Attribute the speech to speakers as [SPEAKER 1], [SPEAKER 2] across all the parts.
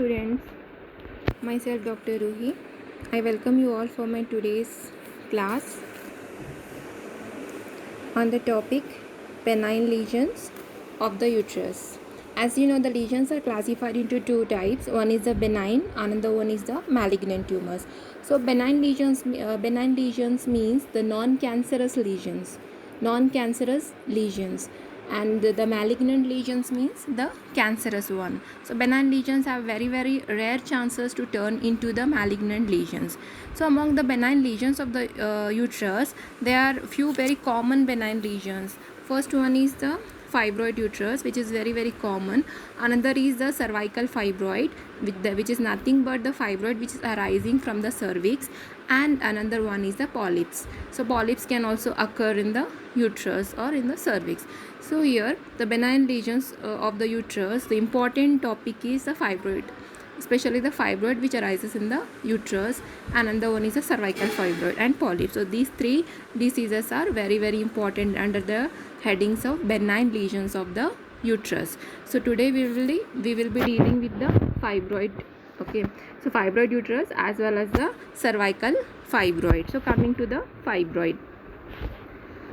[SPEAKER 1] students, myself Dr. Ruhi. I welcome you all for my today's class on the topic benign lesions of the uterus. As you know, the lesions are classified into two types. One is the benign, another one is the malignant tumors. So benign lesions means the non-cancerous lesions. Non-cancerous lesions. And the malignant lesions means the cancerous one. So benign lesions have very rare chances to turn into the malignant lesions. So among the benign lesions of the uterus, there are few very common benign lesions. First one is the fibroid uterus, which is very common. Another is the cervical fibroid, which is nothing but the fibroid which is arising from the cervix. And another one is the polyps. So polyps can also occur in the uterus or in the cervix. So here the benign lesions of the uterus, the important topic is the fibroid, especially the fibroid which arises in the uterus, and another one is the cervical fibroid and polyps. So these three diseases are very important under the headings of benign lesions of the uterus. So today we will be dealing with the fibroid. Okay, so fibroid uterus as well as the cervical fibroid. So coming to the fibroid.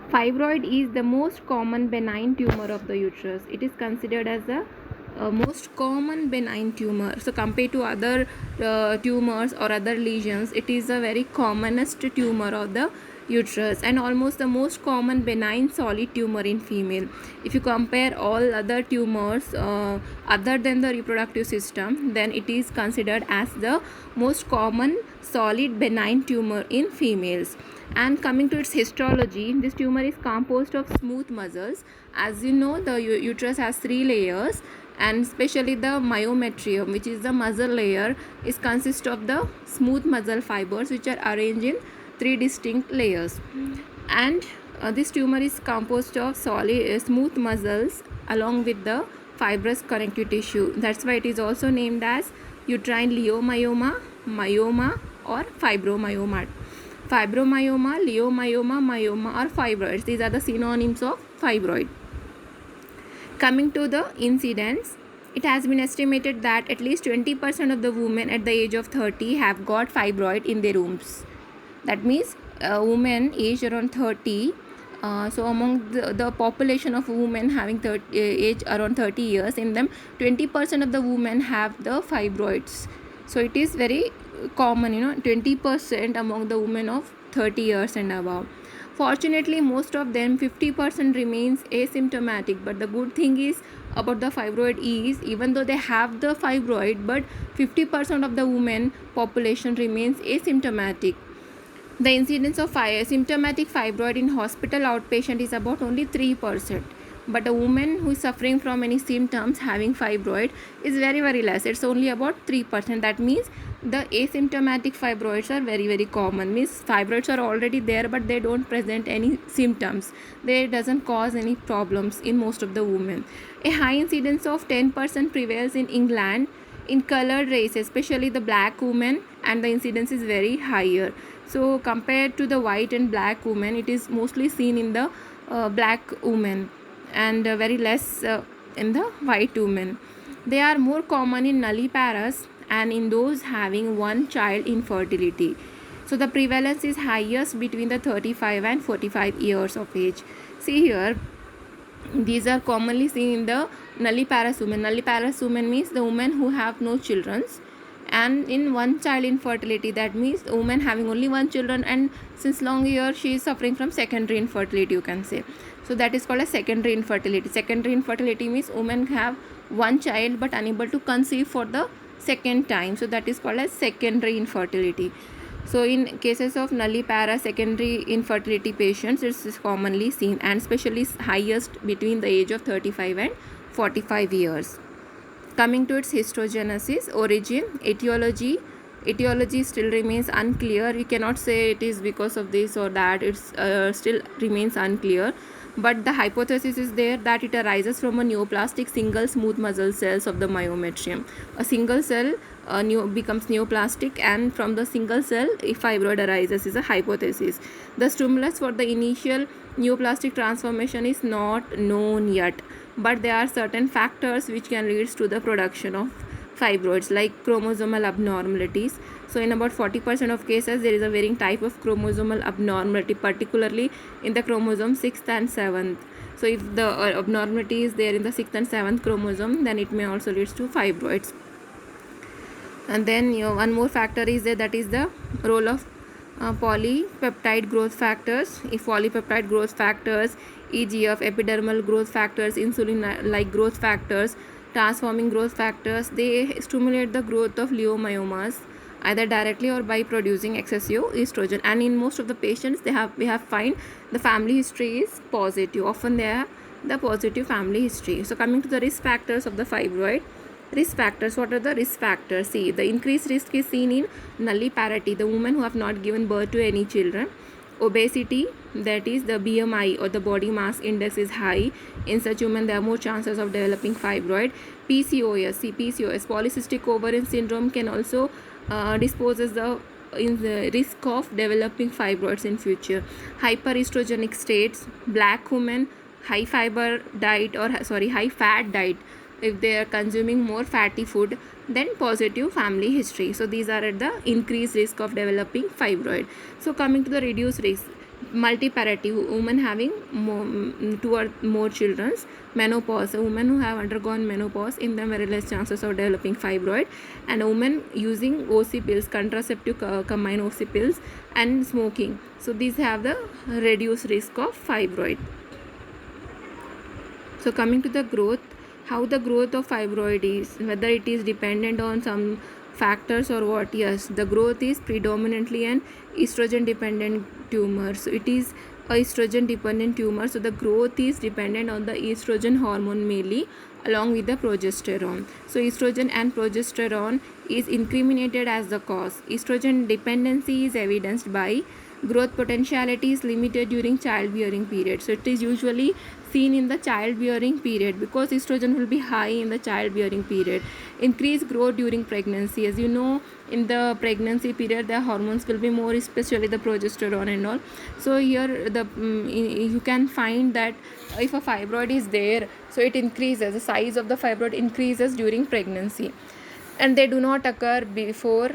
[SPEAKER 1] Fibroid is the most common benign tumor of the uterus. It is considered as the most common benign tumor. So compared to other tumors or other lesions, it is the very commonest tumor of the uterus and almost the most common benign solid tumor in female. If you compare all other tumors other than the reproductive system, then it is considered as the most common solid benign tumor in females. And coming to its histology, this tumor is composed of smooth muscles. As you know, the uterus has 3 layers, and especially the myometrium, which is the muscle layer, is consist of the smooth muscle fibers which are arranged in 3 distinct layers. And this tumor is composed of solid smooth muscles along with the fibrous connective tissue. That's why it is also named as uterine leiomyoma, myoma, or fibromyoma. Fibromyoma, leiomyoma, myoma, or fibroids. These are the synonyms of fibroid. Coming to the incidence, it has been estimated that at least 20% of the women at the age of 30 have got fibroid in their wombs. That means a woman aged around 30. So among the population of women having age around 30 years, in them 20% of the women have the fibroids. So it is very common, 20% among the women of 30 years and above. Fortunately, most of them, 50%, remains asymptomatic. But the good thing is about the fibroid is, even though they have the fibroid, but 50% of the women population remains asymptomatic. The incidence of symptomatic fibroid in hospital outpatient is about only 3%. But a woman who is suffering from any symptoms having fibroid is very less. It's only about 3%. That means the asymptomatic fibroids are very common. Means fibroids are already there, but they don't present any symptoms. They doesn't cause any problems in most of the women. A high incidence of 10% prevails in England in colored races, especially the black women, and the incidence is very higher. So compared to the white and black women, it is mostly seen in the black women and very less in the white women. They are more common in nulliparous and in those having one child infertility. So the prevalence is highest between the 35 and 45 years of age. See here, these are commonly seen in the nulliparous women. Nulliparous women means the women who have no children, and in one child infertility, that means the woman having only one children, and since long years she is suffering from secondary infertility, you can say. So that is called a secondary infertility. Secondary infertility means women have one child but unable to conceive for the second time. So that is called as secondary infertility. So in cases of nulliparous secondary infertility patients, it is commonly seen, and especially highest between the age of 35 and 45 years. Coming to its histogenesis, origin, etiology still remains unclear. We cannot say it is because of this or that. It still remains unclear. But the hypothesis is there that it arises from a neoplastic single smooth muscle cells of the myometrium. A single cell becomes neoplastic, and from the single cell a fibroid arises is a hypothesis. The stimulus for the initial neoplastic transformation is not known yet, but there are certain factors which can lead to the production of fibroids like chromosomal abnormalities. So in about 40% of cases there is a varying type of chromosomal abnormality, particularly in the chromosome 6th and 7th. So if the abnormality is there in the 6th and 7th chromosome, then it may also lead to fibroids. And then one more factor is there, that is the role of polypeptide growth factors. If polypeptide growth factors, EGF, epidermal growth factors, insulin like growth factors, transforming growth factors, they stimulate the growth of leiomyomas either directly or by producing excessive estrogen. And in most of the patients, we have find the family history is positive. Often they have the positive family history. So coming to the risk factors of the fibroid. Risk factors. What are the risk factors? See, the increased risk is seen in nulliparity, the women who have not given birth to any children. Obesity, that is the BMI or the body mass index is high. In such women, there are more chances of developing fibroid. PCOS, polycystic ovarian syndrome can also disposes in the risk of developing fibroids in future. Hyperestrogenic states, black women, high fiber diet or high fat diet, if they are consuming more fatty food, then positive family history. So these are at the increased risk of developing fibroid. So coming to the reduced risk, multiparity, women having two or more children. Menopause, a woman who have undergone menopause, in them very less chances of developing fibroid. And a woman using OC pills, contraceptive combined OC pills, and smoking, so these have the reduced risk of fibroid. So coming to the growth, how the growth of fibroid is, whether it is dependent on some factors or what. Yes, the growth is predominantly an estrogen dependent tumor. So it is a estrogen dependent tumor, so the growth is dependent on the estrogen hormone mainly, along with the progesterone. So estrogen and progesterone is incriminated as the cause. Estrogen dependency is evidenced by growth potentiality is limited during childbearing period. So it is usually seen in the childbearing period because estrogen will be high in the childbearing period. Increased growth during pregnancy, as you know, in the pregnancy period the hormones will be more, especially the progesterone and all. So here the you can find that if a fibroid is there, so it increases, the size of the fibroid increases during pregnancy, and they do not occur before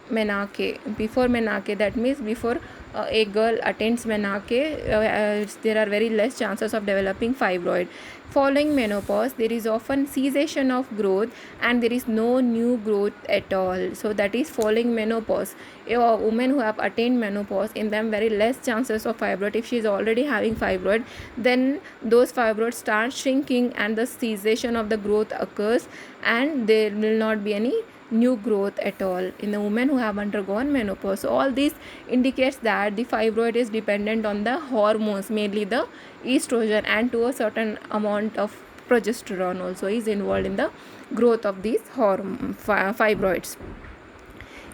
[SPEAKER 1] menarche. That means before a girl attains menarche, there are very less chances of developing fibroid. Following menopause, there is often cessation of growth and there is no new growth at all. So that is following menopause. A woman who have attained menopause, in them very less chances of fibroid. If she is already having fibroid, then those fibroids start shrinking and the cessation of the growth occurs, and there will not be any new growth at all in the women who have undergone menopause. So all this indicates that the fibroid is dependent on the hormones, mainly the estrogen, and to a certain amount of progesterone also is involved in the growth of these fibroids.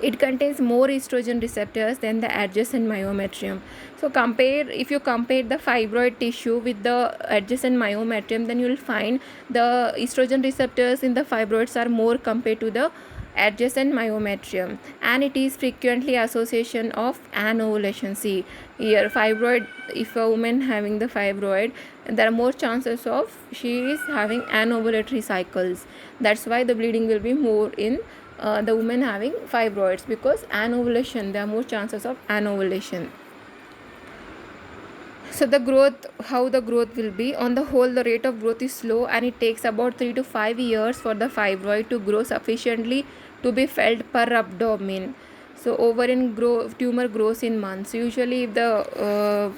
[SPEAKER 1] It contains more estrogen receptors than the adjacent myometrium. So if you compare the fibroid tissue with the adjacent myometrium, then you will find the estrogen receptors in the fibroids are more compared to the adjacent myometrium, and it is frequently association of anovulation. See here, fibroid, if a woman having the fibroid, there are more chances of she is having anovulatory cycles. That's why the bleeding will be more in the woman having fibroids, because anovulation, there are more chances of anovulation. So the growth, how the growth will be, on the whole the rate of growth is slow, and it takes about 3 to 5 years for the fibroid to grow sufficiently to be felt per abdomen. So ovarian tumor grows in months. Usually if the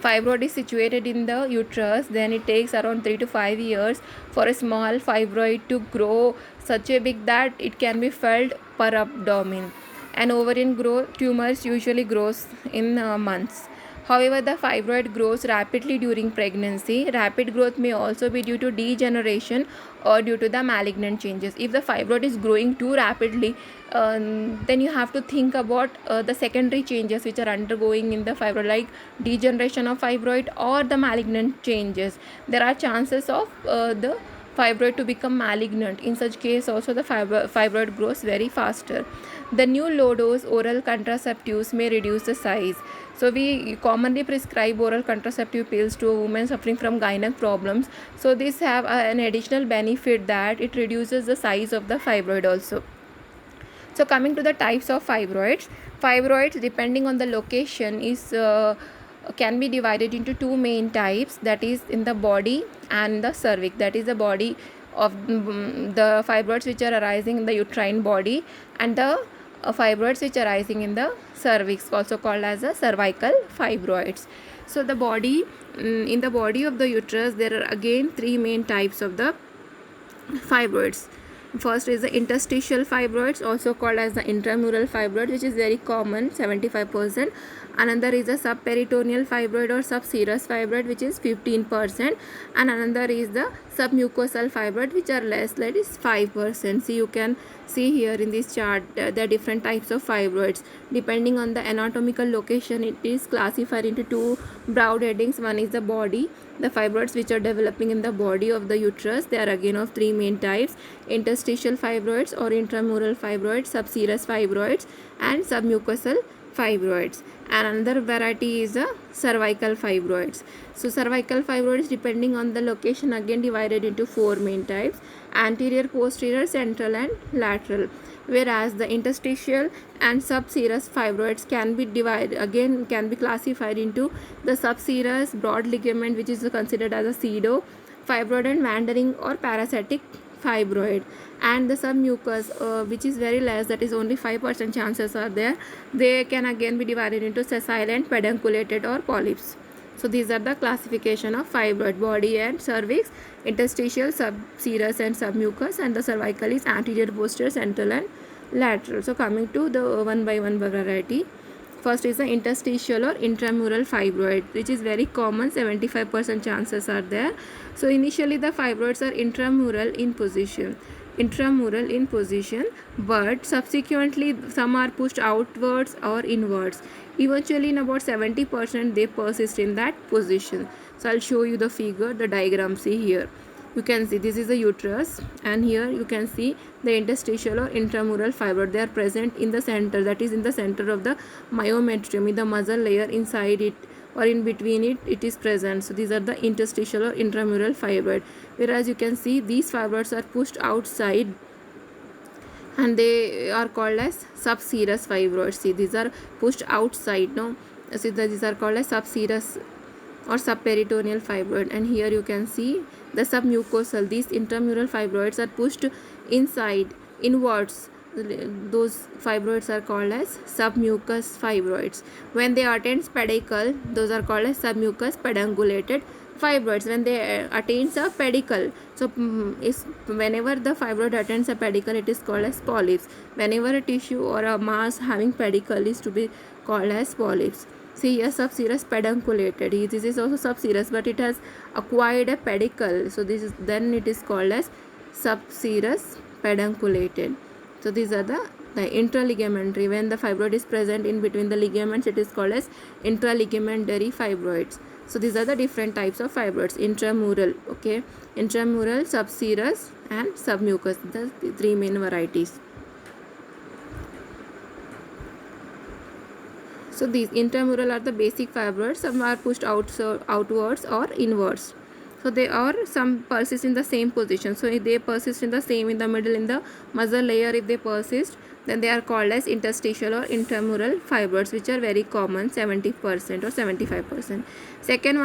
[SPEAKER 1] fibroid is situated in the uterus, then it takes around 3 to 5 years for a small fibroid to grow such a big that it can be felt per abdomen. And ovarian tumors usually grows in months. However, the fibroid grows rapidly during pregnancy. Rapid growth may also be due to degeneration or due to the malignant changes. If the fibroid is growing too rapidly, then you have to think about the secondary changes which are undergoing in the fibroid, like degeneration of fibroid or the malignant changes. There are chances of the fibroid to become malignant. In such case also the fibroid grows very faster. The new low dose oral contraceptives may reduce the size. So we commonly prescribe oral contraceptive pills to a woman suffering from gynec problems. So these have an additional benefit that it reduces the size of the fibroid also. So coming to the types of fibroids depending on the location is can be divided into two main types, that is in the body and the cervix. That is the body of the fibroids which are arising in the uterine body, and the fibroids which are arising in the cervix, also called as the cervical fibroids. So the body, in the body of the uterus there are again three main types of the fibroids. First is the interstitial fibroids, also called as the intramural fibroid, which is very common, 75%. Another is the subperitoneal fibroid or subserous fibroid, which is 15%. And another is the submucosal fibroid, which are less, that is 5%. So you can see here in this chart the different types of fibroids. Depending on the anatomical location, it is classified into two broad headings. One is the body, the fibroids which are developing in the body of the uterus. They are again of three main types: interstitial fibroids or intramural fibroids, subserous fibroids, and submucosal fibroids. And another variety is the cervical fibroids. So cervical fibroids, depending on the location, again divided into four main types: anterior, posterior, central, and lateral. Whereas the interstitial and subserous fibroids can be classified into the subserous broad ligament, which is considered as a pseudo fibroid and wandering or parasitic fibroid, and the submucous which is very less, that is only 5% chances are there. They can again be divided into sessile and pedunculated or polyps. So these are the classification of fibroid: body and cervix, interstitial, subserous and submucous, and the cervical is anterior, posterior, central, and lateral. So coming to the one by one variety. First is the interstitial or intramural fibroid, which is very common, 75% chances are there. So initially the fibroids are intramural in position, but subsequently some are pushed outwards or inwards. Eventually in about 70% they persist in that position. So I'll show you the figure, the diagram. See here, you can see this is the uterus, and here you can see the interstitial or intramural fibroid. They are present in the center, that is in the center of the myometrium, in the muscle layer inside it or in between it is present. So these are the interstitial or intramural fibroid. Whereas you can see these fibroids are pushed outside and they are called as subserous fibroids. See, these are pushed outside. No, see, these are called as subserous or subperitoneal fibroid. And here you can see the submucosal. These intramural fibroids are pushed inside, inwards. Those fibroids are called as submucous fibroids. When they attain pedicle, those are called as submucous pedunculated fibroids. When they attains a pedicle, so whenever the fibroid attains a pedicle, it is called as polyps. Whenever a tissue or a mass having pedicle is to be called as polyps. See here, subserous pedunculated. This is also subserous, but it has acquired a pedicle. So this is, then it is called as subserous pedunculated. So these are the intraligamentary. When the fibroid is present in between the ligaments, it is called as intraligamentary fibroids. So these are the different types of fibroids. Intramural, okay, intramural, subserous, and submucous, the three main varieties. So these intramural are the basic fibroids. Some are pushed outwards or inwards. So they are, some persist in the same position. So if they persist in the same, in the middle, in the muscle layer, if they persist, then they are called as interstitial or intramural fibroids, which are very common, 70% or 75%. Second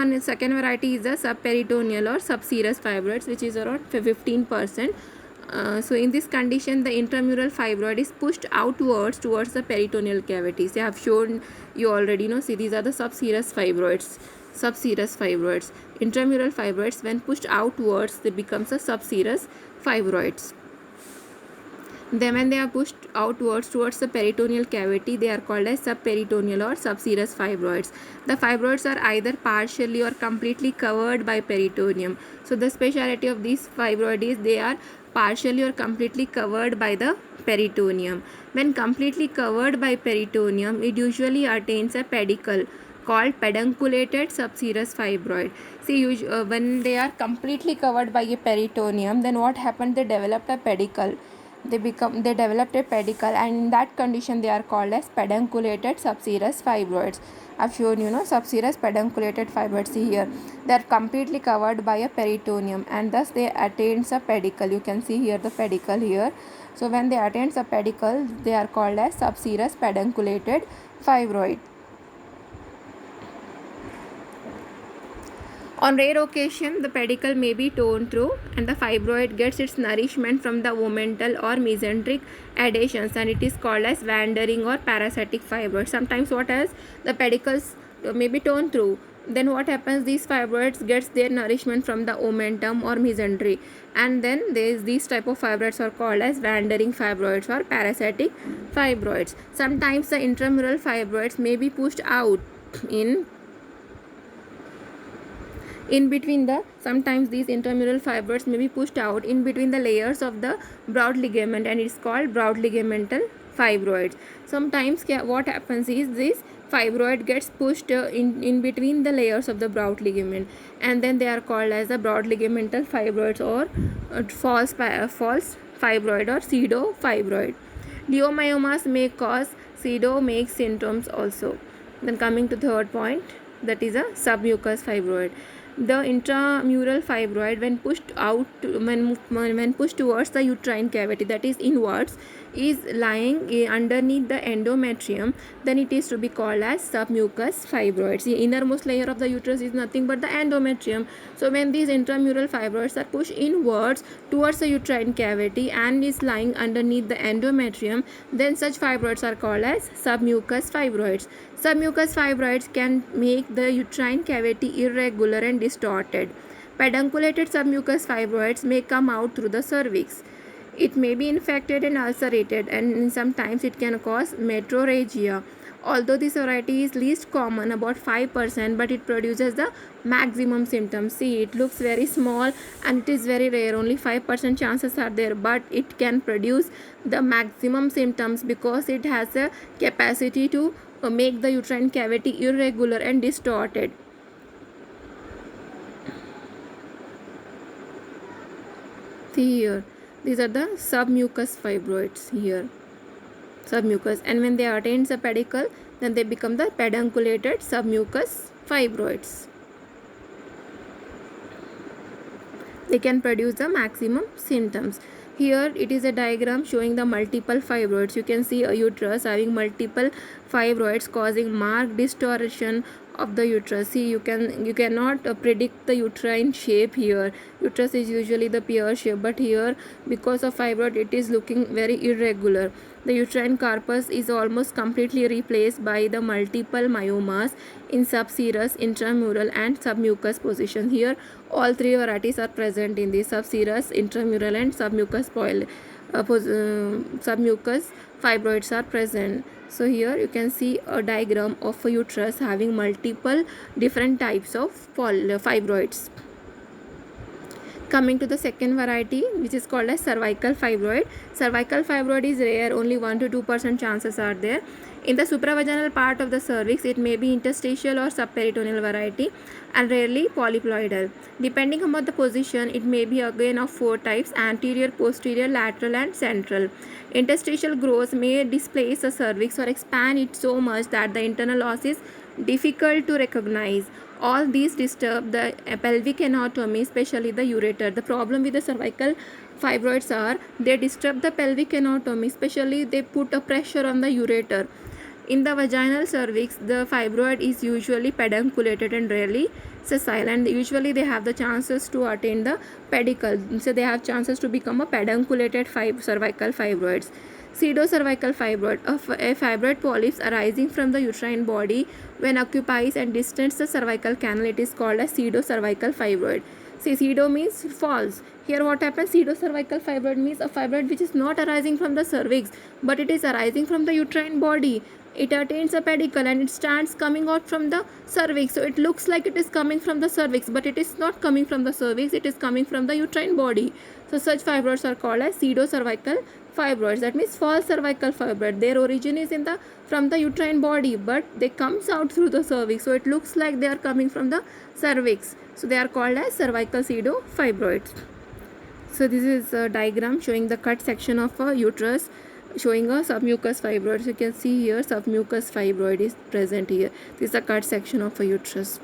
[SPEAKER 1] variety is the subperitoneal or subserous fibroids, which is around 15%. So in this condition, the intramural fibroid is pushed outwards towards the peritoneal cavities. I have shown you already. See, these are the subserous fibroids. Intramural fibroids, when pushed outwards, they becomes a subserous fibroids. Then when they are pushed outwards towards the peritoneal cavity, they are called as subperitoneal or subserous fibroids. The fibroids are either partially or completely covered by peritoneum. So the speciality of these fibroids is they are partially or completely covered by the peritoneum. When completely covered by peritoneum, it usually attains a pedicle called pedunculated subserous fibroid. See, when they are completely covered by a peritoneum, then what happened? They developed a pedicle. They developed a pedicle, and in that condition they are called as pedunculated subserous fibroids. I've shown subserous pedunculated fibroids. See here, they are completely covered by a peritoneum, and thus they attains a pedicle. You can see here the pedicle here. So when they attains a pedicle, they are called as subserous pedunculated fibroid. On rare occasion, the pedicle may be torn through, and the fibroid gets its nourishment from the omental or mesenteric adhesions, and it is called as wandering or parasitic fibroid. Sometimes what else? The pedicles may be torn through. Then what happens? These fibroids gets their nourishment from the omentum or mesentery, and then these type of fibroids are called as wandering fibroids or parasitic fibroids. Sometimes the intramural fibroids may be pushed out sometimes these intramural fibroids may be pushed out in between the layers of the broad ligament, and it's called broad ligamental fibroids. Sometimes what happens is this fibroid gets pushed in between the layers of the broad ligament, and then they are called as the broad ligamental fibroids or false fibroid or pseudo fibroid. Leiomyomas may cause pseudomaic symptoms also. Then coming to third point, that is a submucous fibroid. The intramural fibroid, when pushed out, when pushed towards the uterine cavity, that is inwards, is lying underneath the endometrium, then it is to be called as submucous fibroids. The innermost layer of the uterus is nothing but the endometrium. So when these intramural fibroids are pushed inwards towards the uterine cavity and is lying underneath the endometrium, then such fibroids are called as submucous fibroids. Submucous fibroids can make the uterine cavity irregular and distorted. Pedunculated submucous fibroids may come out through the cervix. It may be infected and ulcerated, and sometimes it can cause metrorrhagia. Although this variety is least common, about 5%, but it produces the maximum symptoms. See, it looks very small and it is very rare. Only 5% chances are there, but it can produce the maximum symptoms because it has a capacity to make the uterine cavity irregular and distorted. See here, these are the submucous fibroids here. Submucous, and when they attain the pedicle, then they become the pedunculated submucous fibroids. They can produce the maximum symptoms. Here it is a diagram showing the multiple fibroids. You can see a uterus having multiple fibroids causing marked distortion of the uterus. See, you cannot predict the uterine shape here. Uterus is usually the pear shape, but here because of fibroid it is looking very irregular. The uterine corpus is almost completely replaced by the multiple myomas in subserous, intramural and submucous position. Here all three varieties are present in the subserous, intramural and submucous submucous fibroids are present. So here you can see a diagram of a uterus having multiple different types of fibroids. Coming to the second variety, which is called as cervical fibroid. Cervical fibroid is rare, only 1 to 2% chances are there. In the supravaginal part of the cervix, it may be interstitial or subperitoneal variety and rarely polyploidal. Depending upon the position, it may be again of 4 types: anterior, posterior, lateral and central. Interstitial growth may displace the cervix or expand it so much that the internal os is difficult to recognize. All these disturb the pelvic anatomy, especially the ureter. The problem with the cervical fibroids are they disturb the pelvic anatomy, especially they put a pressure on the ureter. In the vaginal cervix, the fibroid is usually pedunculated and rarely sessile, and usually they have the chances to attain the pedicle. So they have chances to become a pedunculated cervical fibroids. Pseudocervical fibroid, a fibroid polyps arising from the uterine body when occupies and distends the cervical canal. It is called a pseudocervical fibroid. See, pseudo means false. Here what happens, pseudocervical fibroid means a fibroid which is not arising from the cervix, but it is arising from the uterine body. It attains a pedicle and it starts coming out from the cervix. So it looks like it is coming from the cervix, but it is not coming from the cervix, it is coming from the uterine body. So such fibroids are called as pseudocervical fibroids. That means false cervical fibroid. Their origin is from the uterine body, but they comes out through the cervix. So it looks like they are coming from the cervix. So they are called as cervical pseudofibroids. So this is a diagram showing the cut section of a uterus, showing a submucous fibroid. So you can see here submucous fibroid is present here. This is a cut section of a uterus.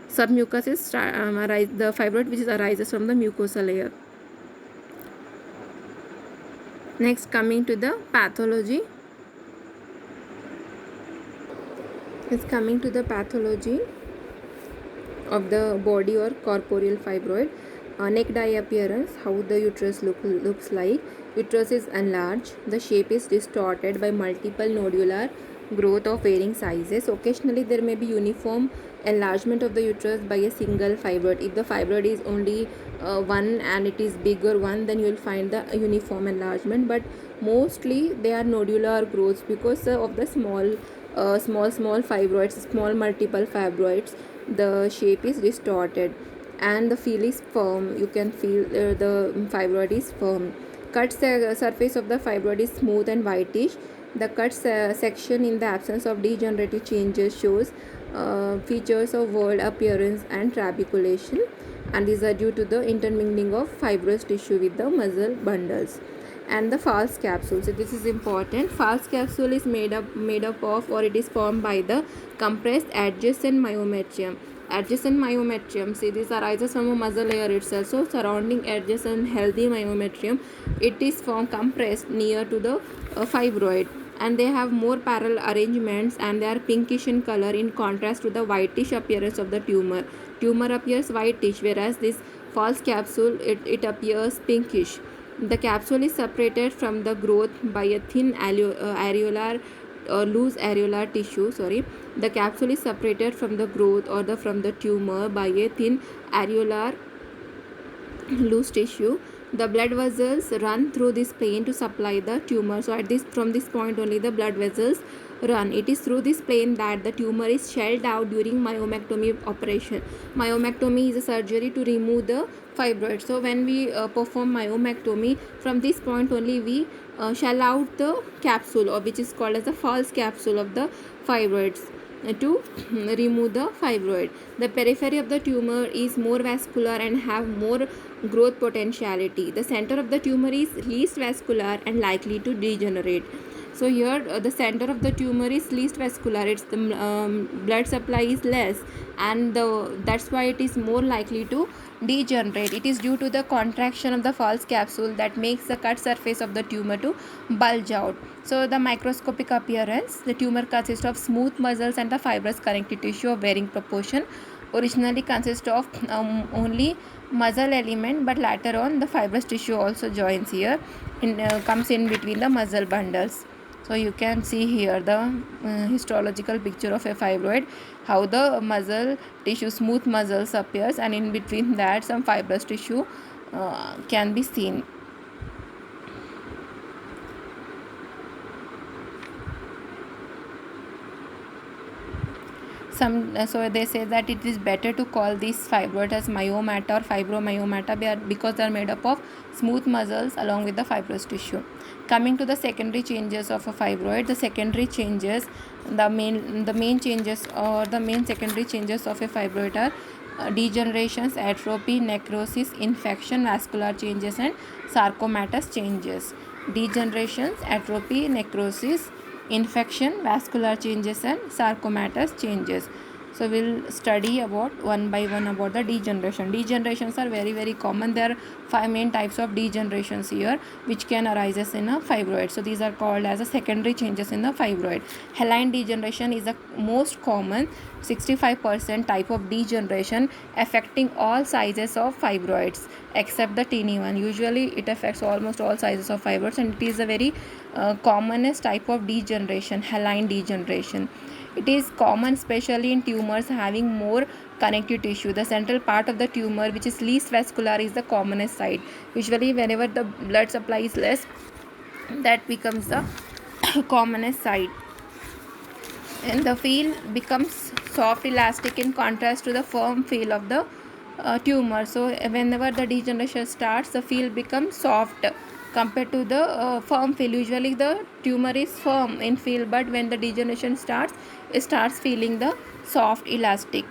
[SPEAKER 1] Submucous is the fibroid which arises from the mucosa layer. Next, coming to the pathology. It's coming to the pathology of the body or corporeal fibroid. Naked eye appearance, how the uterus looks like. Uterus is enlarged. The shape is distorted by multiple nodular growth of varying sizes. Occasionally there may be uniform enlargement of the uterus by a single fibroid. If the fibroid is only one and it is bigger one, then you will find the uniform enlargement, but mostly they are nodular growths because of the small fibroids, small multiple fibroids. The shape is distorted and the feel is firm. You can feel the fibroid is firm. Cut surface of the fibroid is smooth and whitish. The cut section in the absence of degenerative changes shows features of whorled appearance and trabeculation, and these are due to the intermingling of fibrous tissue with the muscle bundles. And the false capsule, so this is important. False capsule is made up of, or it is formed by the compressed adjacent myometrium. Adjacent myometrium, see, this arises from a muscle layer itself. So surrounding adjacent healthy myometrium, it is formed compressed near to the fibroid, and they have more parallel arrangements and they are pinkish in color in contrast to the whitish appearance of the tumor. Tumor appears whitish, whereas this false capsule, it appears pinkish. The capsule is separated from the growth by a thin areolar loose areolar tissue. The capsule is separated from the growth or from the tumor by a thin areolar loose tissue. The blood vessels run through this plane to supply the tumor. So from this point only the blood vessels run. It is through this plane that the tumor is shelled out during myomectomy operation. Myomectomy is a surgery to remove the fibroid. So when we perform myomectomy, from this point only we shell out the capsule, or which is called as the false capsule of the fibroids, to remove the fibroid. The periphery of the tumor is more vascular and have more growth potentiality. The center of the tumor is least vascular and likely to degenerate. So here the center of the tumor is least vascular, its the blood supply is less, and that's why it is more likely to degenerate. It is due to the contraction of the false capsule that makes the cut surface of the tumor to bulge out. So the microscopic appearance, the tumor consists of smooth muscles and the fibrous connective tissue of varying proportion. Originally consists of only muscle element, but later on the fibrous tissue also joins here, comes in between the muscle bundles. So you can see here the histological picture of a fibroid, how the muscle tissue, smooth muscles appears, and in between that some fibrous tissue can be seen. So they say that it is better to call this fibroid as myomata or fibromyomata because they are made up of smooth muscles along with the fibrous tissue. Coming to the secondary changes of a fibroid, the secondary changes, the main changes or the main secondary changes of a fibroid are degenerations, atrophy, necrosis, infection, vascular changes, and sarcomatous changes. Degenerations, atrophy, necrosis, infection, vascular changes, and sarcomatous changes. So we'll study about one by one about the degeneration. Degenerations are very common. There are 5 main types of degenerations here which can arise in a fibroid. So these are called as a secondary changes in the fibroid. Haline degeneration is the most common 65% type of degeneration, affecting all sizes of fibroids except the teeny one. Usually it affects almost all sizes of fibroids, and it is a very commonest type of degeneration, haline degeneration. It is common especially in tumors having more connective tissue. The central part of the tumor, which is least vascular, is the commonest site. Usually whenever the blood supply is less, that becomes the commonest site, and the feel becomes soft elastic in contrast to the firm feel of the tumor. So whenever the degeneration starts, the feel becomes soft compared to the firm feel. Usually the tumor is firm in feel, but when the degeneration starts, it starts feeling the soft elastic,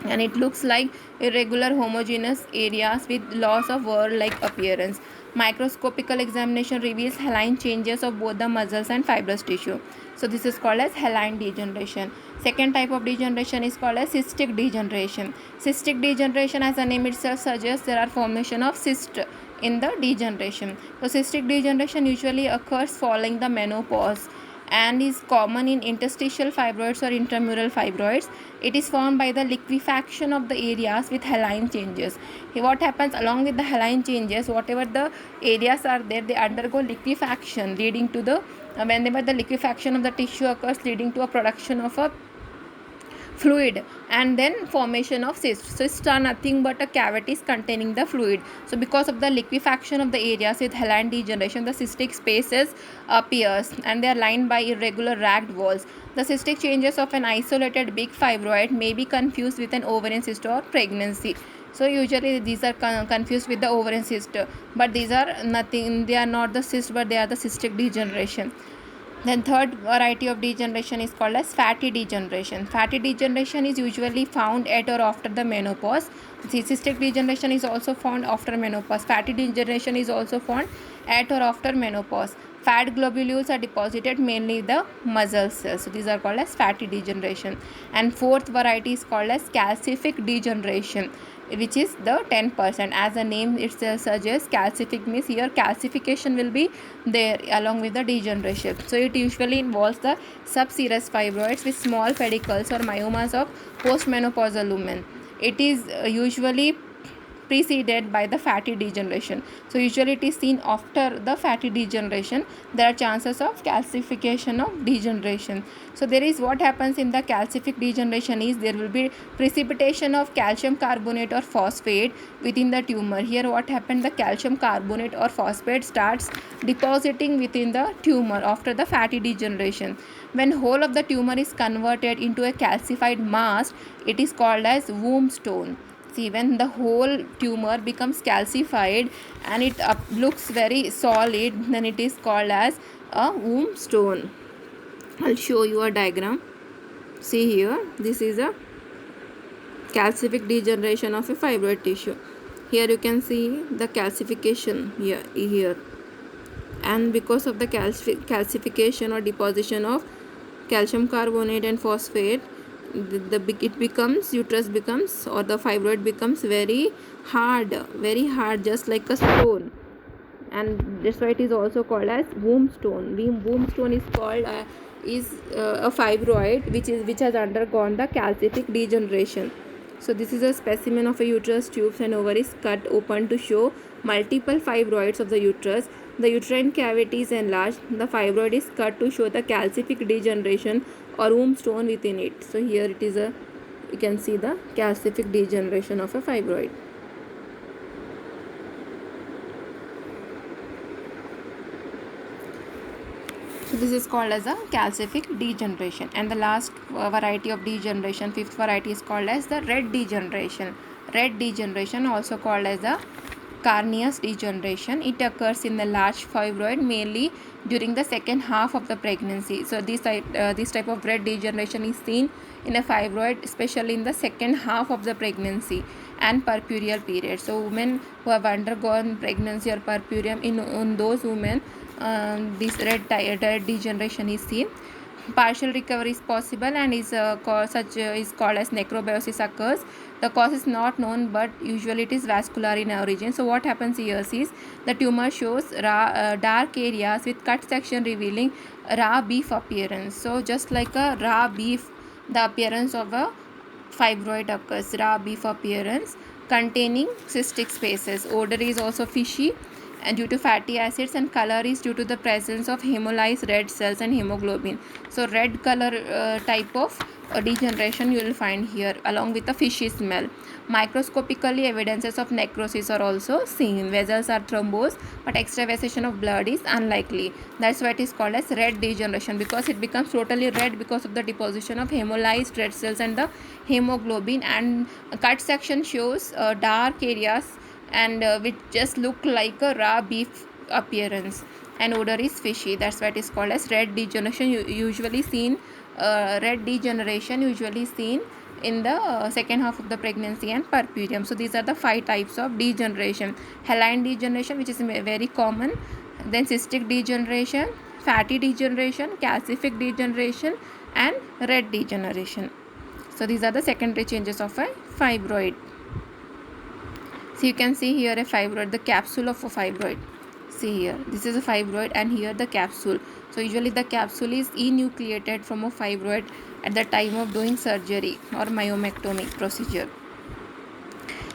[SPEAKER 1] and it looks like irregular homogeneous areas with loss of whorl-like appearance. Microscopical examination reveals haline changes of both the muscles and fibrous tissue. So this is called as haline degeneration. Second type of degeneration is called as cystic degeneration. Cystic degeneration, as the name itself suggests, there are formation of cyst in the degeneration. So cystic degeneration usually occurs following the menopause and is common in interstitial fibroids or intramural fibroids. It is formed by the liquefaction of the areas with haline changes. What happens along with the haline changes, whatever the areas are there, they undergo liquefaction, leading to the whenever the liquefaction of the tissue occurs, leading to a production of a fluid and then formation of cysts. Cysts are nothing but a cavities containing the fluid. So because of the liquefaction of the areas with haline degeneration, the cystic spaces appears and they are lined by irregular ragged walls. The cystic changes of an isolated big fibroid may be confused with an ovarian cyst or pregnancy. So usually these are confused with the ovarian cyst, but these are nothing, they are not the cyst, but they are the cystic degeneration. Then third variety of degeneration is called as fatty degeneration. Fatty degeneration is usually found at or after the menopause. Cystic degeneration is also found after menopause. Fatty degeneration is also found at or after menopause. Fat globules are deposited mainly in the muscle cells. So these are called as fatty degeneration. And fourth variety is called as calcific degeneration, which is the 10%. As the name itself suggests, calcific means here calcification will be there along with the degeneration. So it usually involves the subserous fibroids with small pedicles or myomas of postmenopausal women. It is usually preceded by the fatty degeneration. So usually it is seen after the fatty degeneration. There are chances of calcification of degeneration. So there is what happens in the calcific degeneration is there will be precipitation of calcium carbonate or phosphate within the tumor. Here what happened, the calcium carbonate or phosphate starts depositing within the tumor after the fatty degeneration. When whole of the tumor is converted into a calcified mass, it is called as womb stone. See, when the whole tumor becomes calcified and it looks very solid, then it is called as a womb stone. I'll show you a diagram. See here, this is a calcific degeneration of a fibroid tissue. Here you can see the calcification here. And because of the calcification or deposition of calcium carbonate and phosphate, uterus becomes, or the fibroid becomes very hard, just like a stone, and that's why it is also called as womb stone. Womb stone is called a fibroid which has undergone the calcific degeneration. So this is a specimen of a uterus, tubes and ovaries cut open to show multiple fibroids of the uterus. The uterine cavity is enlarged. The fibroid is cut to show the calcific degeneration or womb stone within it. So here it is you can see the calcific degeneration of a fibroid. So this is called as a calcific degeneration. And the last variety of degeneration, fifth variety, is called as the red degeneration. Red degeneration, also called as the Carneous degeneration. It occurs in the large fibroid mainly during the second half of the pregnancy. So this type of red degeneration is seen in a fibroid, especially in the second half of the pregnancy and puerperal period. So women who have undergone pregnancy or puerperium, in those women this red degeneration is seen. Partial recovery is possible and is called as necrobiosis occurs. The cause is not known, but usually it is vascular in origin. So what happens here is the tumor shows dark areas with cut section revealing raw beef appearance. So just like a raw beef, the appearance of a fibroid occurs, raw beef appearance containing cystic spaces. Odor is also fishy and due to fatty acids, and color is due to the presence of hemolyzed red cells and hemoglobin. So red color type of degeneration you will find here, along with a fishy smell. Microscopically, evidences of necrosis are also seen. Vessels are thrombosed, but extravasation of blood is unlikely. That's why it is called as red degeneration, because it becomes totally red because of the deposition of hemolyzed red cells and the hemoglobin. And cut section shows dark areas and which just look like a raw beef appearance, and odor is fishy. That's why it is called as red degeneration. Usually seen red degeneration usually seen in the second half of the pregnancy and puerperium. So these are the 5 types of degeneration. Haline degeneration, which is very common, then cystic degeneration, fatty degeneration, calcific degeneration, and red degeneration. So these are the secondary changes of a fibroid. So you can see here a fibroid, the capsule of a fibroid. See here, this is a fibroid, and here the capsule. So usually the capsule is enucleated from a fibroid at the time of doing surgery or myomectomy procedure.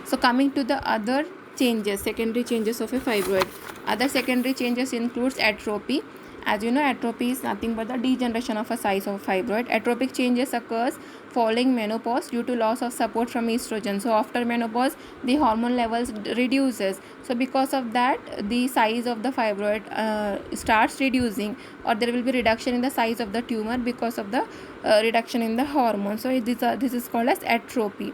[SPEAKER 1] So coming to the other changes, secondary changes of a fibroid. Other secondary changes includes atrophy. As you know, atrophy is nothing but the degeneration of a size of fibroid. Atropic changes occurs following menopause due to loss of support from estrogen. So after menopause, the hormone levels reduces. So because of that, the size of the fibroid starts reducing, or there will be reduction in the size of the tumor because of the reduction in the hormone. So this is called as atrophy.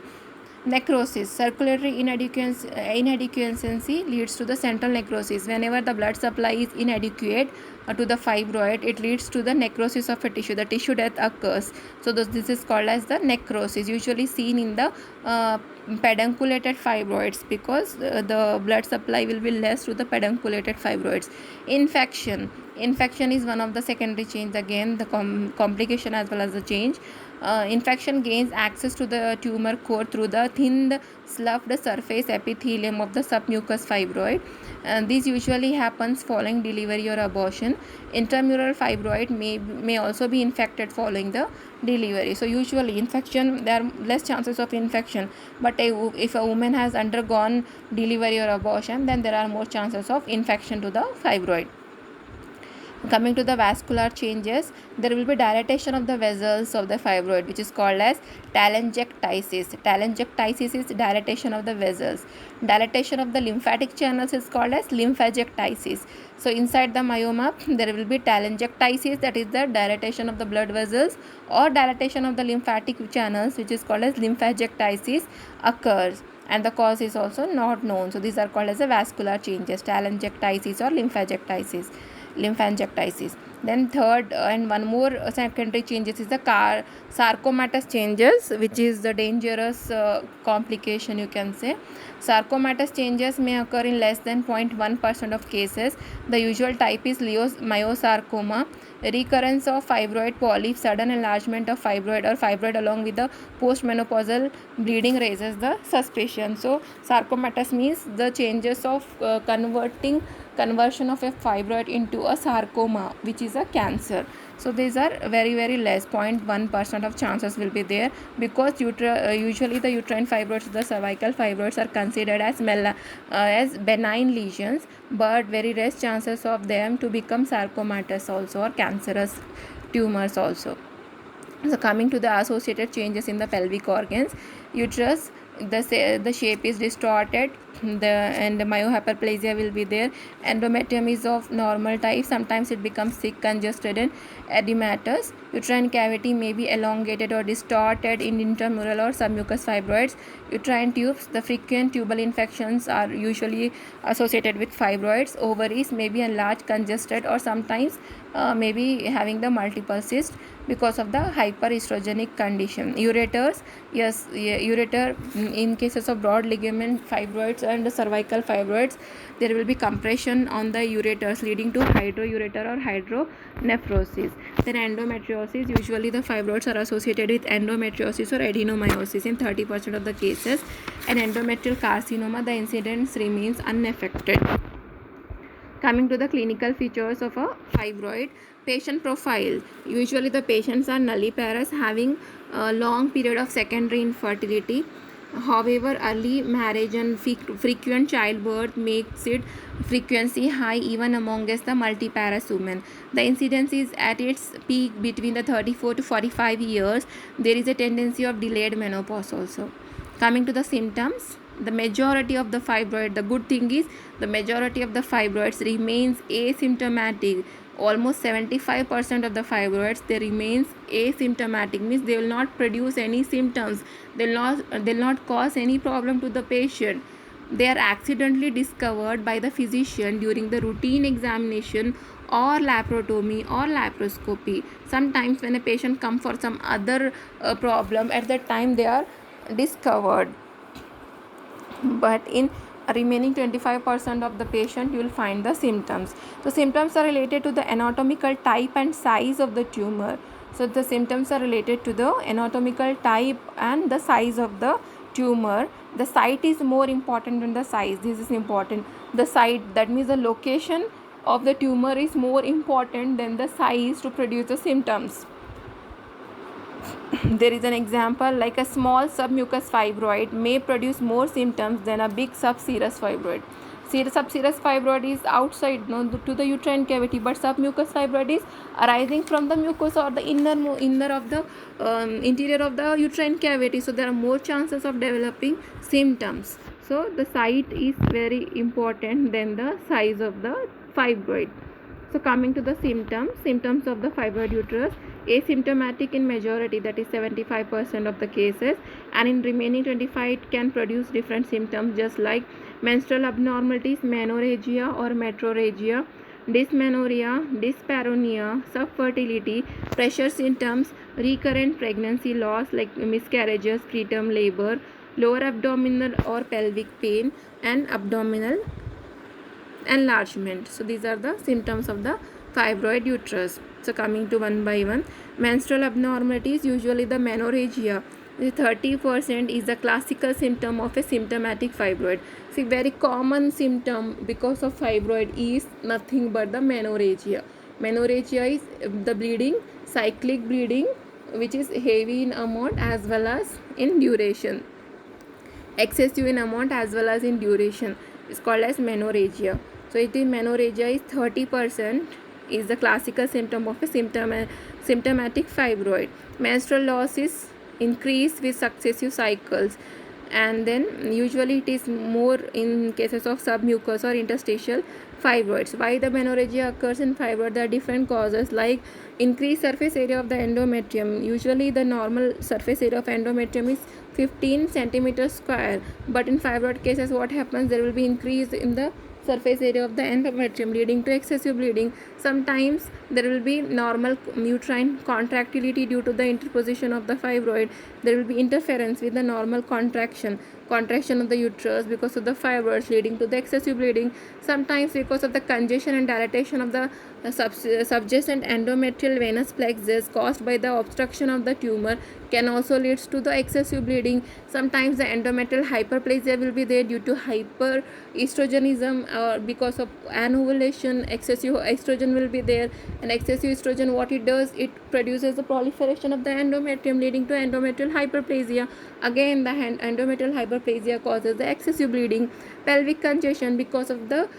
[SPEAKER 1] Necrosis. Circulatory inadequacy leads to the central necrosis. Whenever the blood supply is inadequate to the fibroid, it leads to the necrosis of a tissue. The tissue death occurs. So this is called as the necrosis, usually seen in the pedunculated fibroids, because the blood supply will be less to the pedunculated fibroids. Infection is one of the secondary change. Again, the complication as well as the change. Infection gains access to the tumor core through the thin sloughed surface epithelium of the submucous fibroid. This usually happens following delivery or abortion. Intramural fibroid may also be infected following the delivery. So usually infection, there are less chances of infection, but if a woman has undergone delivery or abortion, then there are more chances of infection to the fibroid. Coming to the vascular changes, there will be dilatation of the vessels of the fibroid, which is called as telangiectasis. Telangiectasis is dilatation of the vessels. Dilatation of the lymphatic channels is called as lymphangiectasis. So inside the myoma, there will be telangiectasis, that is the dilatation of the blood vessels, or dilatation of the lymphatic channels, which is called as lymphangiectasis occurs, and the cause is also not known. So these are called as the vascular changes, telangiectasis or lymphangiectasis. Then third and one more secondary changes is the sarcomatous changes, which is the dangerous complication, you can say. Sarcomatous changes may occur in less than 0.1% of cases. The usual type is leiomyosarcoma. Recurrence of fibroid polyp, sudden enlargement of fibroid or fibroid along with the postmenopausal bleeding raises the suspicion. So sarcomatous means the changes of conversion of a fibroid into a sarcoma, which is a cancer. So these are very less, 0.1% of chances will be there, because usually the uterine fibroids, the cervical fibroids are considered as benign lesions, but very less chances of them to become sarcomatous also, or cancerous tumors also. So coming to the associated changes in the pelvic organs, uterus, the shape is distorted, and the myohyperplasia will be there. Endometrium is of normal type. Sometimes it becomes thick, congested, and edematous. Uterine cavity may be elongated or distorted in intramural or submucous fibroids. Uterine tubes, the frequent tubal infections are usually associated with fibroids. Ovaries may be enlarged, congested, or sometimes may be having the multiple cysts because of the hyperestrogenic condition. Ureters, yes, ureter, in cases of broad ligament fibroids and the cervical fibroids, there will be compression on the ureters leading to hydroureter or hydronephrosis. Then endometriosis, usually the fibroids are associated with endometriosis or adenomyosis in 30% of the cases, and endometrial carcinoma, the incidence remains unaffected. Coming to the clinical features of a fibroid, patient profile. Usually the patients are nulliparous, having a long period of secondary infertility. However, early marriage and frequent childbirth makes its frequency high even amongst the multiparous women. The incidence is at its peak between the 34 to 45 years. There is a tendency of delayed menopause also. Coming to the symptoms, the majority of the fibroid, the good thing is the majority of the fibroids remains asymptomatic. Almost 75% of the fibroids, they remains asymptomatic, means they will not produce any symptoms, they'll not cause any problem to the patient. They are accidentally discovered by the physician during the routine examination or laparotomy or laparoscopy. Sometimes when a patient comes for some other problem, at that time they are discovered. But in remaining 25% of the patient, you will find the symptoms. The symptoms are related to the anatomical type and size of the tumor. So the symptoms are related to the anatomical type and the size of the tumor. The site is more important than the size. This is important. The site, that means the location of the tumor, is more important than the size to produce the symptoms. There is an example like a small submucous fibroid may produce more symptoms than a big subserous fibroid. Subserous fibroid is outside, to the uterine cavity, but submucous fibroid is arising from the mucosa or the inner of the interior of the uterine cavity. So there are more chances of developing symptoms. So the site is very important than the size of the fibroid. So coming to the symptoms of the fibroid uterus, asymptomatic in majority, that is 75% of the cases, and in remaining 25 it can produce different symptoms just like menstrual abnormalities, menorrhagia or metrorrhagia, dysmenorrhea, dyspareunia, subfertility, pressure symptoms, recurrent pregnancy loss like miscarriages, preterm labor, lower abdominal or pelvic pain, and abdominal enlargement. So these are the symptoms of the fibroid uterus. So coming to one by one, menstrual abnormalities, usually the menorrhagia, the 30% is the classical symptom of a symptomatic fibroid. See, very common symptom because of fibroid is nothing but the menorrhagia. Menorrhagia is the bleeding, cyclic bleeding, which is heavy in amount as well as in duration, excessive in amount as well as in duration, is called as menorrhagia. So it is menorrhagia is 30% is the classical symptom of a symptomatic fibroid. Menstrual loss is increased with successive cycles, and then usually it is more in cases of submucous or interstitial fibroids. Why the menorrhagia occurs in fibroid? There are different causes like increased surface area of the endometrium. Usually the normal surface area of endometrium is 15 centimeters square, but in fibroid cases what happens, there will be increase in the surface area of the endometrium leading to excessive bleeding. Sometimes there will be normal uterine contractility due to the interposition of the fibroid. There will be interference with the normal contraction of the uterus because of the fibroids leading to the excessive bleeding. Sometimes because of the congestion and dilatation of the subjacent endometrial venous plexus caused by the obstruction of the tumor can also lead to the excessive bleeding. Sometimes the endometrial hyperplasia will be there due to hyperestrogenism, or because of anovulation, excessive estrogen will be there. And excessive estrogen, what it does, it produces the proliferation of the endometrium leading to endometrial hyperplasia. Again, the endometrial hyperplasia causes the excessive bleeding. Pelvic congestion, because of the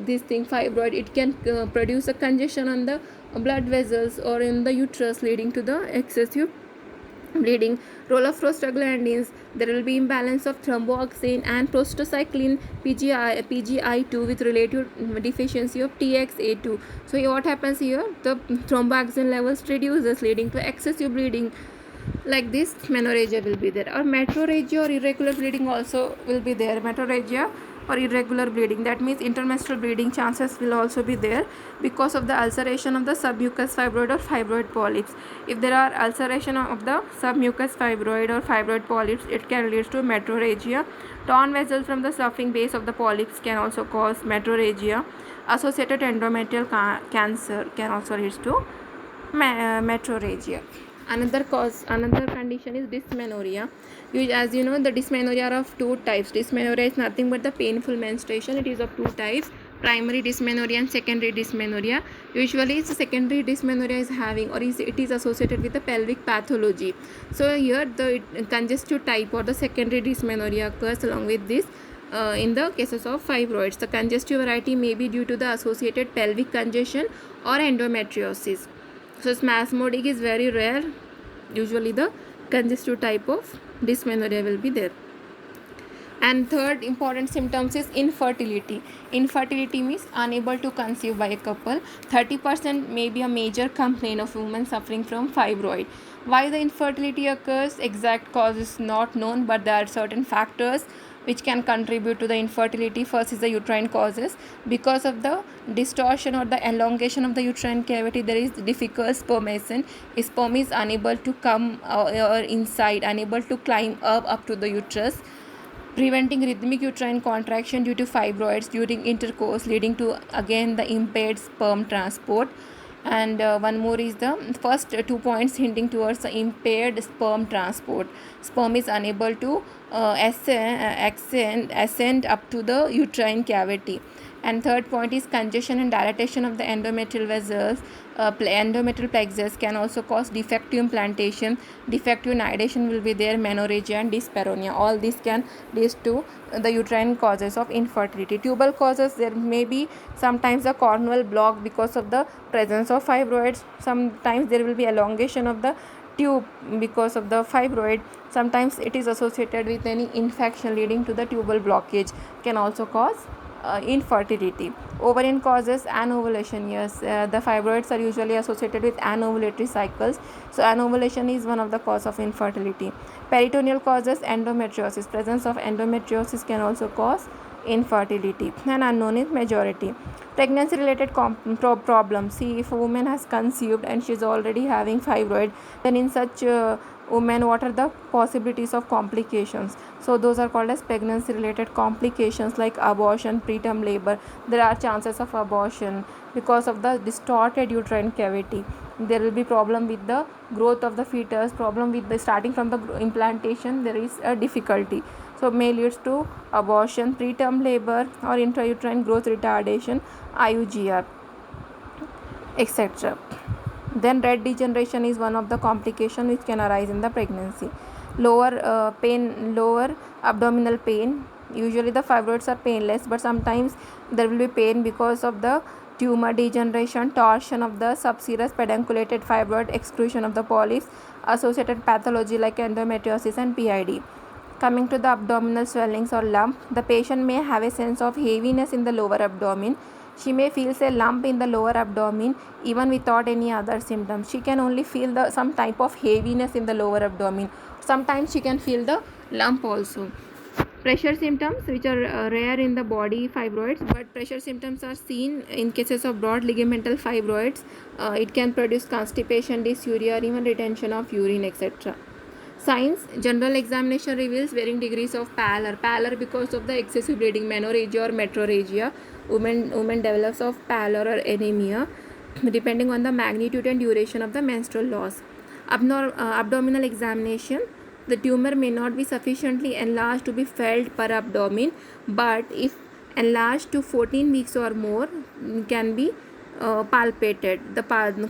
[SPEAKER 1] this thing fibroid, it can produce a congestion on the blood vessels or in the uterus leading to the excessive bleeding. Role of prostaglandins, there will be imbalance of thromboxane and prostacyclin PGI2 with relative deficiency of TXA2. So what happens here, the thromboxane levels reduces leading to excessive bleeding. Like this, menorrhagia will be there, or metrorrhagia or irregular bleeding also will be there. Metrorrhagia or irregular bleeding, that means intermenstrual bleeding chances will also be there because of the ulceration of the submucous fibroid or fibroid polyps. If there are ulceration of the submucous fibroid or fibroid polyps, it can lead to metrorrhagia. Torn vessels from the sloughing base of the polyps can also cause metrorrhagia. Associated endometrial cancer can also lead to metrorrhagia. Another condition is dysmenorrhea. As you know, the dysmenorrhea are of two types. Dysmenorrhea is nothing but the painful menstruation. It is of two types. primary dysmenorrhea and secondary dysmenorrhea. Usually the secondary dysmenorrhea is having, or it is associated with the pelvic pathology. So here the congestive type or the secondary dysmenorrhea occurs along with this. In the cases of fibroids, the congestive variety may be due to the associated pelvic congestion or endometriosis. So spasmodic is very rare. Usually the congestive type of dysmenorrhea will be there. And third important symptoms is infertility. Infertility means unable to conceive by a couple. 30% may be a major complaint of women suffering from fibroid. Why the infertility occurs? Exact cause is not known, but there are certain factors which can contribute to the infertility. First is the uterine causes. Because of the distortion or the elongation of the uterine cavity, there is difficult spermation. Sperm is unable to come or inside, unable to climb up to the uterus, preventing rhythmic uterine contraction due to fibroids during intercourse, leading to again the impaired sperm transport. And one more is the first 2 points hinting towards the impaired sperm transport. Sperm is unable to ascend up to the uterine cavity. And third point is congestion and dilatation of the endometrial vessels. Endometrial plexus can also cause defective implantation. Defective nidation will be there, menorrhagia and dyspareunia. All these can lead to the uterine causes of infertility. Tubal causes, there may be sometimes a cornual block because of the presence of fibroids. Sometimes there will be elongation of the tube because of the fibroid. Sometimes it is associated with any infection leading to the tubal blockage, can also cause infertility. Ovarian causes anovulation. Yes, the fibroids are usually associated with anovulatory cycles, so anovulation is one of the cause of infertility. Peritoneal causes endometriosis. Presence of endometriosis can also cause infertility, and unknown is majority. Pregnancy related problems. See, if a woman has conceived and she is already having fibroid, then in such women, what are the possibilities of complications? So those are called as pregnancy related complications, like abortion, preterm labor. There are chances of abortion because of the distorted uterine cavity. There will be problem with the growth of the fetus, problem with the starting from the implantation, there is a difficulty. So may leads to abortion, preterm labor, or intrauterine growth retardation, IUGR, etc. Then red degeneration is one of the complications which can arise in the pregnancy. Lower abdominal pain. Usually the fibroids are painless, but sometimes there will be pain because of the tumor degeneration, torsion of the subserous pedunculated fibroid, exclusion of the polyps, associated pathology like endometriosis and PID. Coming to the abdominal swellings or lump, the patient may have a sense of heaviness in the lower abdomen. She may feel a lump in the lower abdomen even without any other symptoms. She can only feel some type of heaviness in the lower abdomen. Sometimes she can feel the lump also. Pressure symptoms, which are rare in the body fibroids, but pressure symptoms are seen in cases of broad ligamental fibroids. It can produce constipation, dysuria, or even retention of urine, etc. Signs: general examination reveals varying degrees of pallor because of the excessive bleeding, menorrhagia or metrorrhagia. Women develops of pallor or anemia depending on the magnitude and duration of the menstrual loss. Abdominal examination: the tumor may not be sufficiently enlarged to be felt per abdomen, but if enlarged to 14 weeks or more, can be palpated.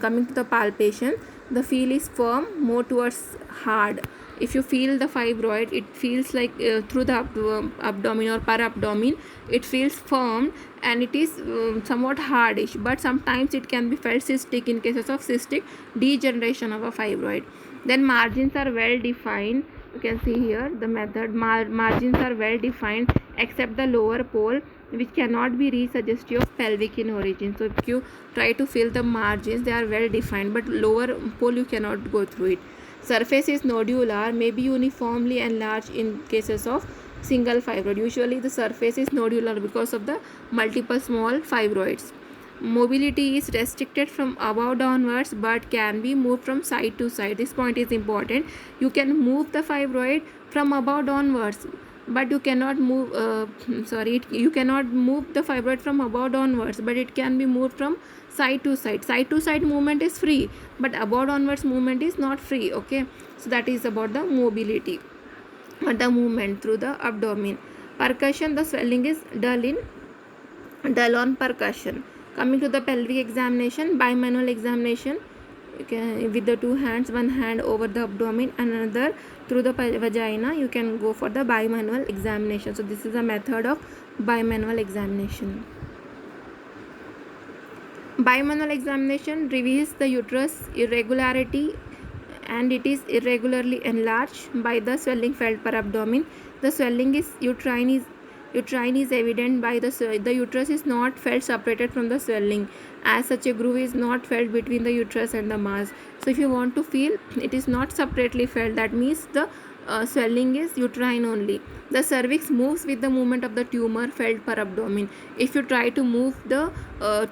[SPEAKER 1] Coming to the palpation, the feel is firm, more towards hard. If you feel the fibroid, it feels like through the abdomen or para-abdomen, it feels firm and it is somewhat hardish, but sometimes it can be felt cystic in cases of cystic degeneration of a fibroid. Then margins are well defined. You can see here the method. Margins are well defined except the lower pole, which cannot be reached, suggestive of pelvic in origin. So if you try to fill the margins, they are well defined, but lower pole you cannot go through it. Surface is nodular, may be uniformly enlarged in cases of single fibroid. Usually the surface is nodular because of the multiple small fibroids. Mobility is restricted from above downwards but can be moved from side to side. This point is important. You can move the fibroid from above downwards, but you cannot move you cannot move the fibroid from above downwards, but it can be moved from side to side. Side to side movement is free, but above downwards movement is not free. Okay, so that is about the mobility or the movement through the abdomen. Percussion: the swelling is dull in Dallon percussion. Coming to the pelvic examination, bimanual examination, with the two hands, one hand over the abdomen and another through the vagina, you can go for the bimanual examination. So this is a method of bimanual examination. Bimanual examination reveals the uterus irregularity and it is irregularly enlarged by the swelling felt per abdomen. The swelling is uterine is evident by the uterus is not felt separated from the swelling, as such a groove is not felt between the uterus and the mass. So if you want to feel, it is not separately felt, that means the swelling is uterine only. The cervix moves with the movement of the tumor felt per abdomen. If you try to move the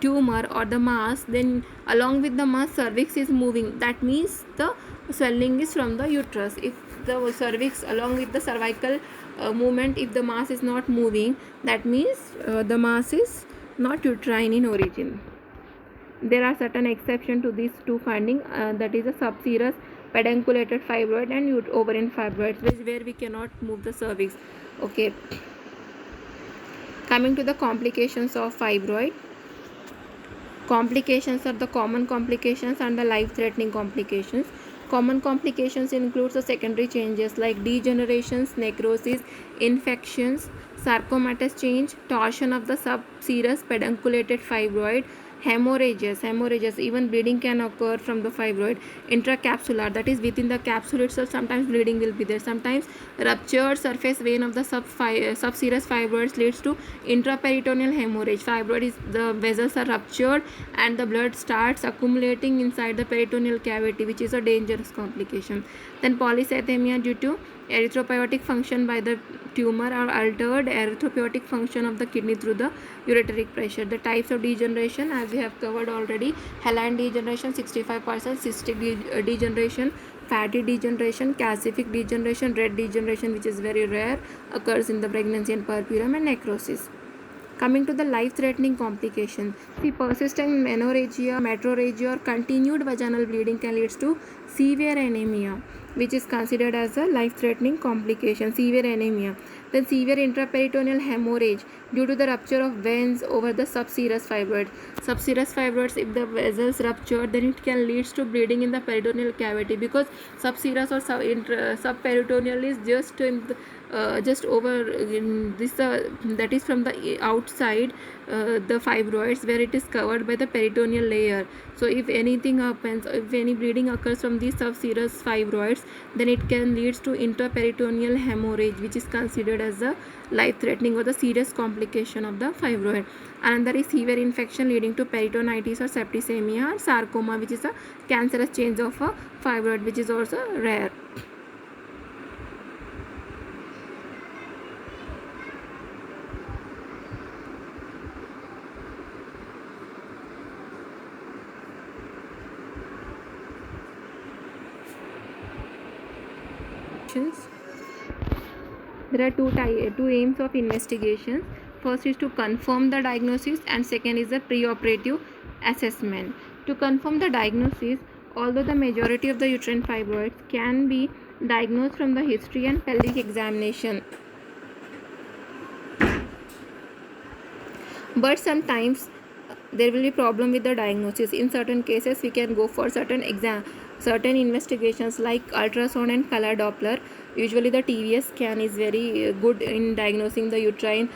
[SPEAKER 1] tumor or the mass, then along with the mass cervix is moving, that means the swelling is from the uterus. If the cervix along with the cervical movement, if the mass is not moving, that means the mass is not uterine in origin. There are certain exceptions to these two findings, that is a subserous pedunculated fibroid and ovarian fibroids, where we cannot move the cervix. Okay. Coming to the complications of fibroid. Complications are the common complications and the life-threatening complications. Common complications includes the secondary changes like degenerations, necrosis, infections, sarcomatous change, torsion of the subserous pedunculated fibroid, hemorrhages, even bleeding can occur from the fibroid, intracapsular, that is within the capsule itself, sometimes bleeding will be there, sometimes ruptured surface vein of the subserous fibroids leads to intraperitoneal hemorrhage. Fibroid is, the vessels are ruptured and the blood starts accumulating inside the peritoneal cavity, which is a dangerous complication. Then polycythemia due to erythropoietic function by the tumor or altered erythropoietic function of the kidney through the ureteric pressure. The types of degeneration, as we have covered already: haline degeneration 65%, cystic degeneration, fatty degeneration, calcific degeneration, red degeneration, which is very rare, occurs in the pregnancy and puerperium, and necrosis. Coming to the life-threatening complications, the persistent menorrhagia, metrorrhagia, or continued vaginal bleeding can lead to severe anemia, which is considered as a life-threatening complication, severe anemia. Then severe intraperitoneal hemorrhage due to the rupture of veins over the subserous fibroids. Subserous fibroids, if the vessels rupture, then it can lead to bleeding in the peritoneal cavity, because subserous or subperitoneal is just over in this that is from the outside the fibroids, where it is covered by the peritoneal layer. So if anything happens, if any bleeding occurs from these subserous fibroids, then it can lead to intraperitoneal hemorrhage, which is considered as a life-threatening or the serious complication of the fibroid. Another is severe infection leading to peritonitis or septicemia or sarcoma, which is a cancerous change of a fibroid, which is also rare. There are two aims of investigations. First is to confirm the diagnosis, and second is the preoperative assessment. To confirm the diagnosis, although the majority of the uterine fibroids can be diagnosed from the history and pelvic examination, but sometimes there will be problem with the diagnosis. In certain cases, we can go for certain investigations like ultrasound and color Doppler. Usually the TVS scan is very good in diagnosing the uterine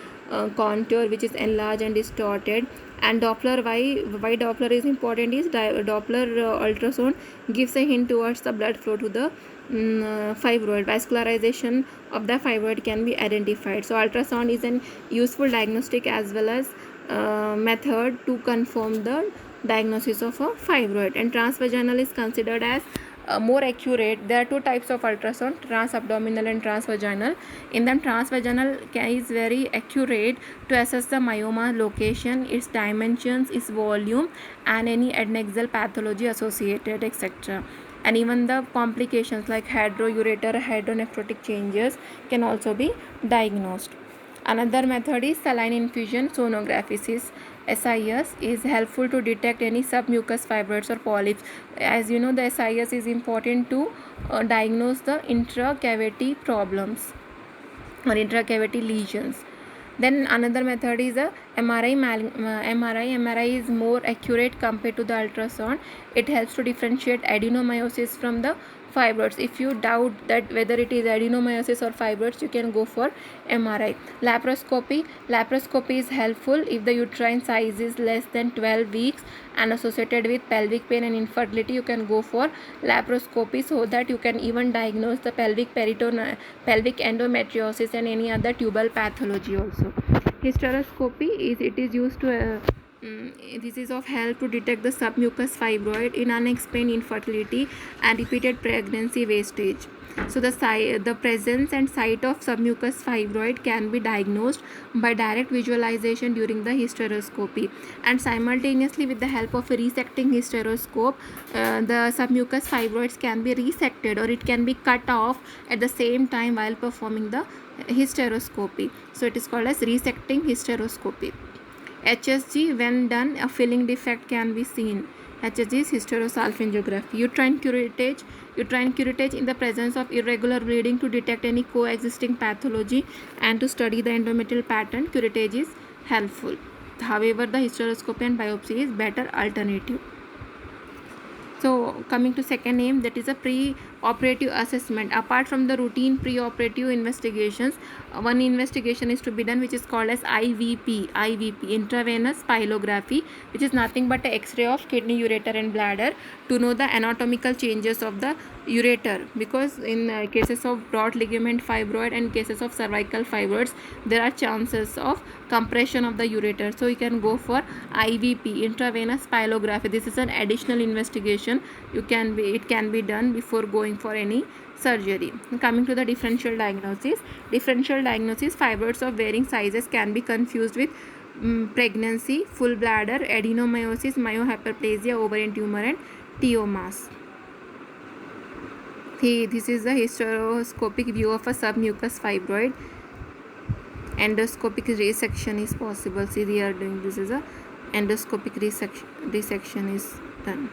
[SPEAKER 1] contour, which is enlarged and distorted. And Doppler, why Doppler is important is Doppler ultrasound gives a hint towards the blood flow to the fibroid. Vascularization of the fibroid can be identified. So ultrasound is an useful diagnostic as well as method to confirm the diagnosis of a fibroid. And transvaginal is considered as more accurate. There are two types of ultrasound, transabdominal and transvaginal. In them, transvaginal is very accurate to assess the myoma location, its dimensions, its volume, and any adnexal pathology associated, etc. And even the complications like hydroureter, hydronephrotic changes can also be diagnosed. Another method is saline infusion sonography. SIS is helpful to detect any submucous fibroids or polyps. As you know, the SIS is important to diagnose the intracavity problems or intracavity lesions. Then another method is a MRI is more accurate compared to the ultrasound. It helps to differentiate adenomyosis from the fibroids. If you doubt that whether it is adenomyosis or fibroids, you can go for MRI. Laparoscopy is helpful if the uterine size is less than 12 weeks and associated with pelvic pain and infertility. You can go for laparoscopy so that you can even diagnose the pelvic endometriosis and any other tubal pathology also. Hysteroscopy is used to this is of help to detect the submucous fibroid in unexplained infertility and repeated pregnancy wastage. So the presence and site of submucous fibroid can be diagnosed by direct visualization during the hysteroscopy, and simultaneously with the help of a resecting hysteroscope, the submucous fibroids can be resected or it can be cut off at the same time while performing the hysteroscopy. So it is called as resecting hysteroscopy. HSG, when done, a filling defect can be seen. HSG is hysterosalpingography. Uterine curettage in the presence of irregular bleeding to detect any coexisting pathology and to study the endometrial pattern. Curettage is helpful. However, the hysteroscopy and biopsy is better alternative. So coming to second name, that is a pre-operative assessment. Apart from the routine pre-operative investigations, one investigation is to be done which is called as IVP, intravenous pyelography, which is nothing but an X-ray of kidney, ureter and bladder to know the anatomical changes of the ureter, because in cases of broad ligament fibroid and cases of cervical fibroids, there are chances of compression of the ureter. So you can go for IVP, intravenous pyelography. This is an additional investigation. It can be done before going for any surgery. Coming to the differential diagnosis, fibroids of varying sizes can be confused with pregnancy, full bladder, adenomyosis, myohyperplasia, ovarian tumor and TO mass. This is the hysteroscopic view of a submucous fibroid. Endoscopic resection is possible. See, they are doing this is a endoscopic resection is done.